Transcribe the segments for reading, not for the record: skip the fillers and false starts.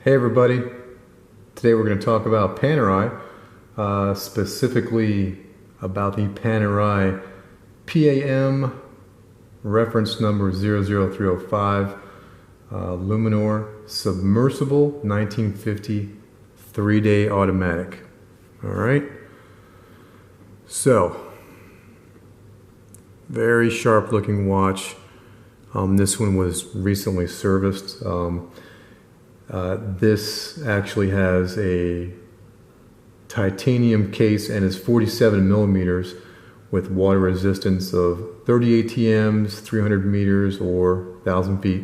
Hey everybody, today we're going to talk about Panerai, specifically about the Panerai PAM reference number 00305 Luminor Submersible 1950 3-day automatic. Alright, so very sharp looking watch. This one was recently serviced. This actually has a titanium case and is 47 millimeters with water resistance of 30 ATMs, 300 meters or 1,000 feet.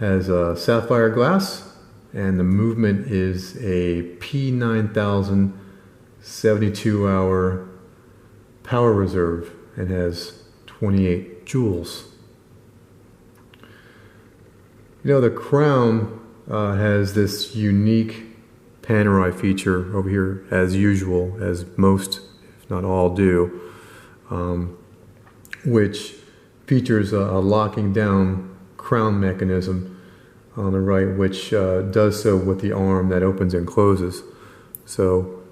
Has a sapphire glass, and the movement is a P9000 72-hour power reserve and has 28 joules. You know, the crown has this unique Panerai feature over here, as usual, as most, if not all, do, which features a locking down crown mechanism on the right, which does so with the arm that opens and closes. So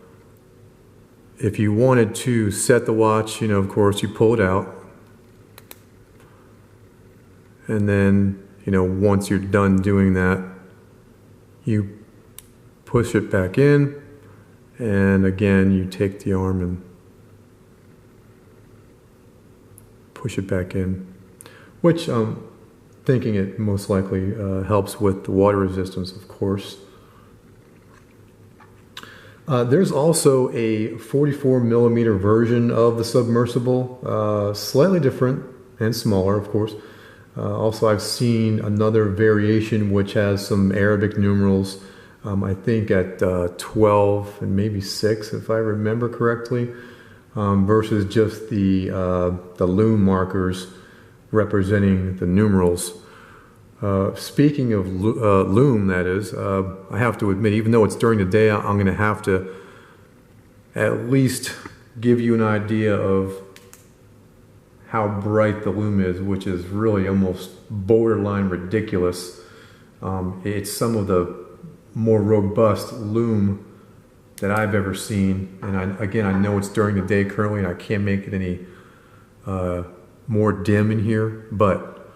if you wanted to set the watch, of course, you pull it out, and then, once you're done doing that, you push it back in, and again you take the arm and push it back in, which I'm thinking it most likely helps with the water resistance, of course. There's also a 44 millimeter version of the Submersible, slightly different and smaller, of course. Also, I've seen another variation which has some Arabic numerals, I think at 12 and maybe 6 if I remember correctly, versus just the loom markers representing the numerals. Speaking of loom, that is, I have to admit, even though it's during the day, I'm going to have to at least give you an idea of how bright the loom is, which is really almost borderline ridiculous. It's some of the more robust loom that I've ever seen, and again, I know it's during the day currently, and I can't make it any more dim in here, but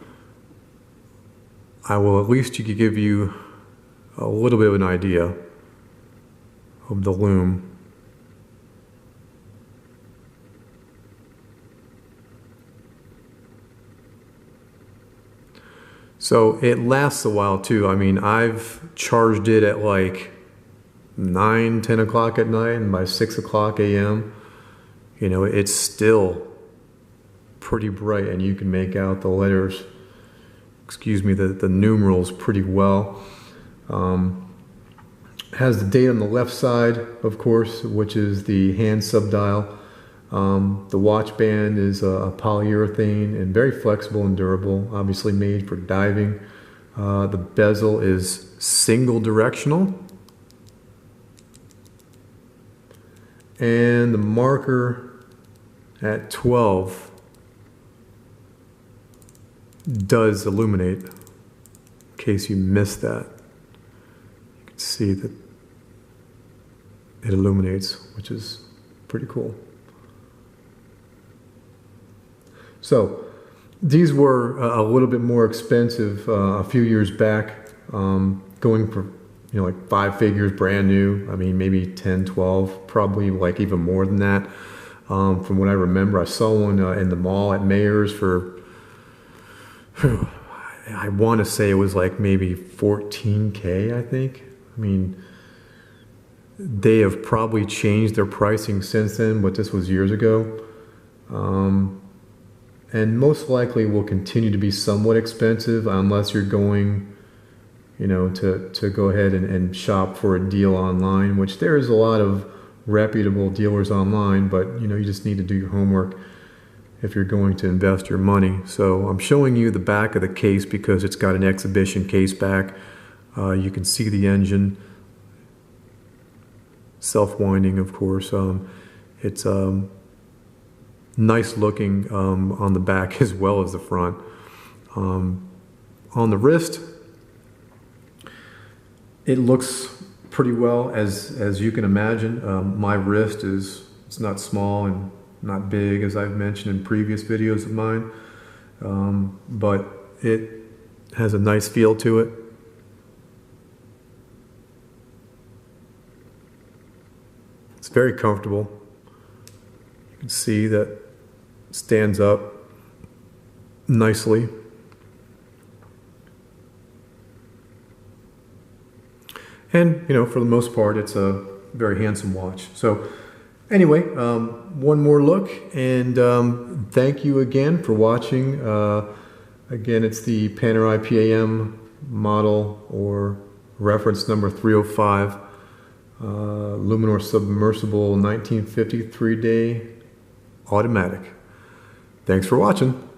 I will at least give you a little bit of an idea of the loom. So it lasts a while too. I mean, I've charged it at like 9, 10 o'clock at night, and by 6 o'clock a.m., it's still pretty bright, and you can make out the letters, the numerals pretty well. Has the date on the left side, of course, which is the hand subdial. The watch band is a polyurethane and very flexible and durable, obviously made for diving. The bezel is single directional. And the marker at 12 does illuminate, in case you missed that. You can see that it illuminates, which is pretty cool. So these were a little bit more expensive a few years back, going for like 5 figures, brand new. I mean, maybe 10, 12, probably like even more than that. From what I remember, I saw one in the mall at Mayors for, I want to say it was like maybe 14K, I think. I mean, they have probably changed their pricing since then, but this was years ago. And most likely will continue to be somewhat expensive unless you're going, to go ahead and shop for a deal online, which there's a lot of reputable dealers online, but you just need to do your homework if you're going to invest your money. So I'm showing you the back of the case because it's got an exhibition case back. You can see the engine, self-winding, of course. It's nice looking on the back as well as the front. On the wrist, It looks pretty well as you can imagine. My wrist it's not small and not big, as I've mentioned in previous videos of mine, but it has a nice feel to it. It's very comfortable. You can see that it stands up nicely. And, you know, for the most part, it's a very handsome watch. So anyway, one more look, and thank you again for watching. Again, it's the Panerai PAM model, or reference number 305, Luminor Submersible 1950 3-day automatic. Thanks for watching.